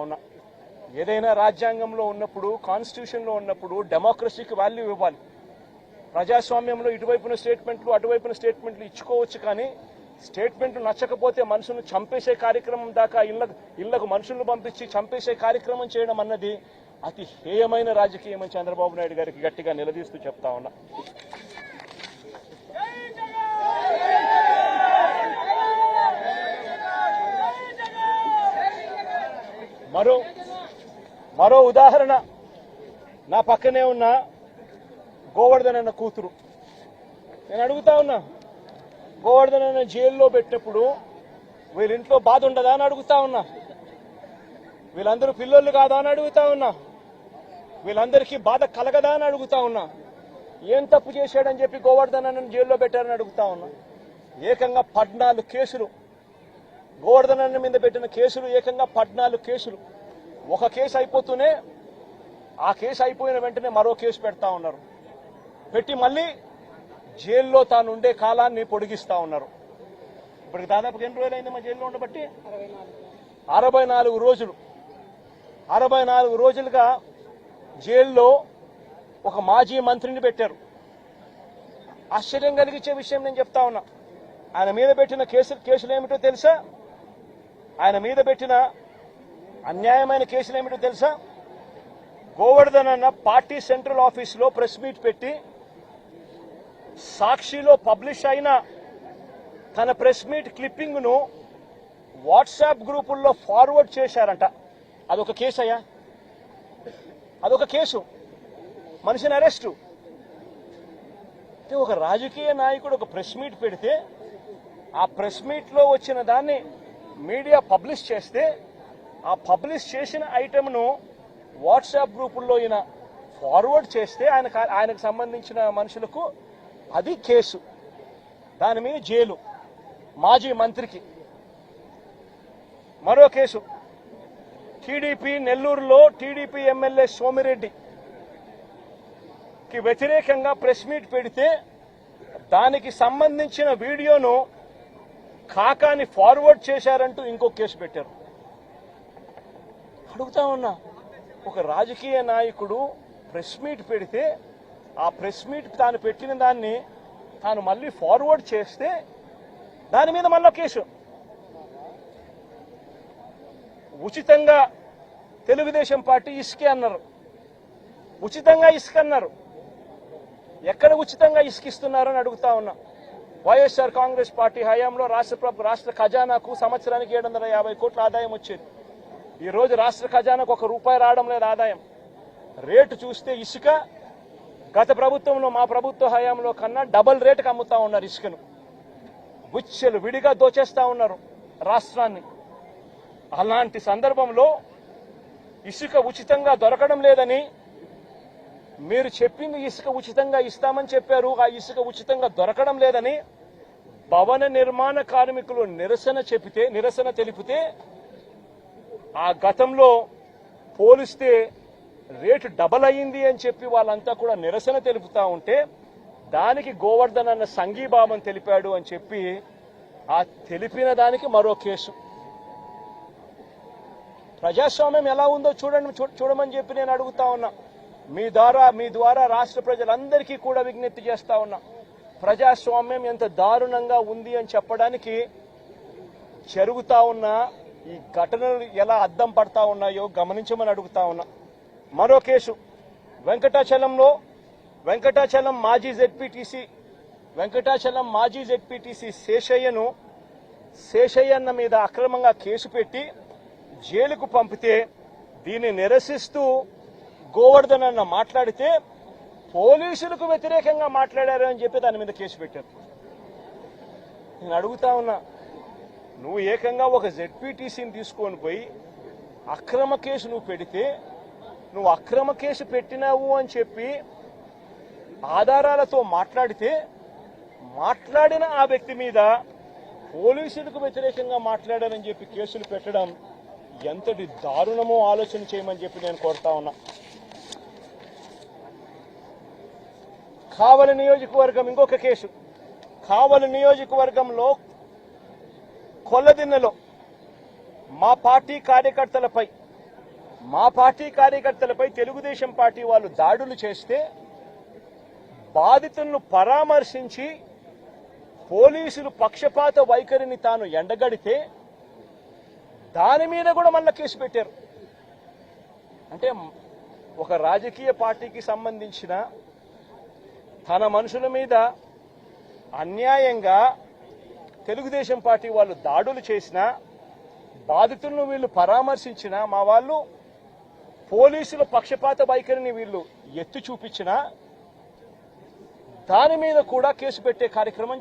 ఉన్నా. ఏదైనా రాజ్యాంగంలో ఉన్నప్పుడు, కాన్స్టిట్యూషన్లో ఉన్నప్పుడు డెమోక్రసీకి వాల్యూ ఇవ్వాలి. ప్రజాస్వామ్యంలో ఇటువైపున స్టేట్మెంట్లు అటువైపున స్టేట్మెంట్లు ఇచ్చుకోవచ్చు, కానీ స్టేట్మెంట్లు నచ్చకపోతే మనుషులను చంపేసే కార్యక్రమం దాకా ఇళ్లకు మనుషులను పంపించి చంపేసే కార్యక్రమం చేయడం అన్నది అతి హేయమైన రాజకీయం అని చంద్రబాబు నాయుడు గారికి గట్టిగా నిలదీస్తూ చెప్తా ఉన్నా. మరో ఉదాహరణ, నా పక్కనే ఉన్న గోవర్ధన్ అన్న కూతురు. నేను అడుగుతా ఉన్నా, గోవర్ధన్ అన్న జైల్లో పెట్టినప్పుడు వీళ్ళింట్లో బాధ ఉండదా అని అడుగుతా ఉన్నా. వీళ్ళందరూ పిల్లలు కాదా అని అడుగుతా ఉన్నా. వీళ్ళందరికీ బాధ కలగదా అని అడుగుతా ఉన్నా. ఏం తప్పు చేశాడని చెప్పి గోవర్ధన్ అన్నను జైల్లో పెట్టారని అడుగుతా ఉన్నా. ఏకంగా 14 కేసులు, గోవర్ధన్ అన్న మీద పెట్టిన కేసులు ఏకంగా 14 కేసులు. ఒక కేసు అయిపోతూనే ఆ కేసు అయిపోయిన వెంటనే మరో కేసు పెడతా ఉన్నారు. పెట్టి మళ్ళీ జైల్లో తాను ఉండే కాలాన్ని పొడిగిస్తా ఉన్నారు. ఇప్పటికి దాదాపు ఎన్ని రోజులైంది మా జైల్లో ఉండబట్టి? 64 రోజులు. 64 రోజులుగా జైల్లో ఒక మాజీ మంత్రిని పెట్టారు. ఆశ్చర్యం కలిగించే విషయం నేను చెప్తా ఉన్నా. ఆయన మీద పెట్టిన కేసులు ఏమిటో తెలుసా? ఆయన మీద పెట్టిన అన్యాయమైన కేసులు ఏమిటో తెలుసా? గోవర్ధన్ అన్న పార్టీ సెంట్రల్ ఆఫీసులో ప్రెస్ మీట్ పెట్టి సాక్షిలో పబ్లిష్ అయిన తన ప్రెస్ మీట్ క్లిప్పింగ్ ను వాట్సాప్ గ్రూపుల్లో ఫార్వర్డ్ చేశారంట. అదొక కేసు అయ్యా, అదొక కేసు. మనిషిని అరెస్టు. ఒక రాజకీయ నాయకుడు ఒక ప్రెస్ మీట్ పెడితే ఆ ప్రెస్ మీట్ లో వచ్చిన దాన్ని మీడియా పబ్లిష్ చేస్తే ఆ పబ్లిష్ చేసిన ఐటమ్ను వాట్సాప్ గ్రూపుల్లో ఈయన ఫార్వర్డ్ చేస్తే ఆయనకు సంబంధించిన మనుషులకు అది కేసు. దాని మీద జైలు. మాజీ మంత్రికి మరో కేసు. టీడీపీ నెల్లూరులో టీడీపీ ఎమ్మెల్యే సోమిరెడ్డికి వ్యతిరేకంగా ప్రెస్ మీట్ పెడితే దానికి సంబంధించిన వీడియోను కాకాని ఫార్వర్డ్ చేశారంటూ ఇంకో కేసు పెట్టారు. అడుగుతా ఉన్నా, ఒక రాజకీయ నాయకుడు ప్రెస్ మీట్ పెడితే ఆ ప్రెస్ మీట్ తాను పెట్టిన దాన్ని తాను మళ్ళీ ఫార్వర్డ్ చేస్తే దాని మీద మళ్ళీ కేసు. ఉచితంగా తెలుగుదేశం పార్టీ ఇసుకే అన్నారు. ఉచితంగా ఇసుక అన్నారు. ఎక్కడ ఉచితంగా ఇసుకిస్తున్నారని అడుగుతా ఉన్నా. వైఎస్ఆర్ కాంగ్రెస్ పార్టీ హయాంలో రాష్ట్ర ఖజానాకు సంవత్సరానికి 750 కోట్ల ఆదాయం వచ్చేది. ఈ రోజు రాష్ట్ర ఖజానాకు ₹1 రావడం లేదు ఆదాయం. రేటు చూస్తే ఇసుక గత ప్రభుత్వంలో మా ప్రభుత్వ హయాంలో కన్నా డబుల్ రేటుకి అమ్ముతా ఉన్నారు ఇసుకను. గుచ్చెలు విడిగా దోచేస్తా ఉన్నారు రాష్ట్రాన్ని. అలాంటి సందర్భంలో ఇసుక ఉచితంగా దొరకడం లేదని, మీరు చెప్పింది ఇసుక ఉచితంగా ఇస్తామని చెప్పారు, ఆ ఇసుక ఉచితంగా దొరకడం లేదని భవన నిర్మాణ కార్మికులు నిరసన తెలిపితే ఆ గతంలో పోలిస్తే రేటు డబల్ అయ్యింది అని చెప్పి వాళ్ళంతా కూడా నిరసన తెలుపుతా ఉంటే దానికి గోవర్ధన్ అన్న సంఘీభావం తెలిపాడు అని చెప్పి ఆ తెలిపిన దానికి మరో కేసు. ప్రజాస్వామ్యం ఎలా ఉందో చూడమని చెప్పి నేను అడుగుతా ఉన్నా. మీ ద్వారా రాష్ట్ర ప్రజలందరికీ కూడా విజ్ఞప్తి చేస్తా ఉన్నా. ప్రజాస్వామ్యం ఎంత దారుణంగా ఉంది అని చెప్పడానికి జరుగుతా ఉన్న ఈ ఘటనలు ఎలా అద్దం పడతా ఉన్నాయో గమనించమని అడుగుతా ఉన్నా. మరో కేసు వెంకటాచలం మాజీ జెడ్పీటీసీ శేషయ్యన్న మీద అక్రమంగా కేసు పెట్టి జైలుకు పంపితే దీన్ని నిరసిస్తూ గోవర్ధన్ అన్న మాట్లాడితే పోలీసులకు వ్యతిరేకంగా మాట్లాడారు అని చెప్పి దాని మీద కేసు పెట్టారు. నేను అడుగుతా ఉన్నా, నువ్వు ఏకంగా ఒక జెడ్పీటీసీని తీసుకొని పోయి అక్రమ కేసు నువ్వు పెడితే, నువ్వు అక్రమ కేసు పెట్టినావు అని చెప్పి ఆధారాలతో మాట్లాడిన ఆ వ్యక్తి మీద పోలీసులకు వ్యతిరేకంగా మాట్లాడారని చెప్పి కేసులు పెట్టడం ఎంతటి దారుణమో ఆలోచన చేయమని చెప్పి నేను కోరుతా ఉన్నా. కావలి నియోజకవర్గం ఇంకొక కేసు. కావలి నియోజకవర్గంలో కొల్లదిన్నెలో మా పార్టీ కార్యకర్తలపై మా పార్టీ కార్యకర్తలపై తెలుగుదేశం పార్టీ వాళ్ళు దాడులు చేస్తే బాధితులను పరామర్శించి పోలీసులు పక్షపాత వైఖరిని తాను ఎండగడితే దాని మీద కూడా మళ్ళా కేసు పెట్టారు. అంటే ఒక రాజకీయ పార్టీకి సంబంధించిన తన మనుషుల మీద అన్యాయంగా తెలుగుదేశం పార్టీ వాళ్ళు దాడులు చేసినా, బాధితులను వీళ్ళు పరామర్శించినా, మా వాళ్ళు పోలీసుల పక్షపాత వైఖరిని వీళ్ళు ఎత్తి చూపించినా దాని మీద కూడా కేసు పెట్టే కార్యక్రమం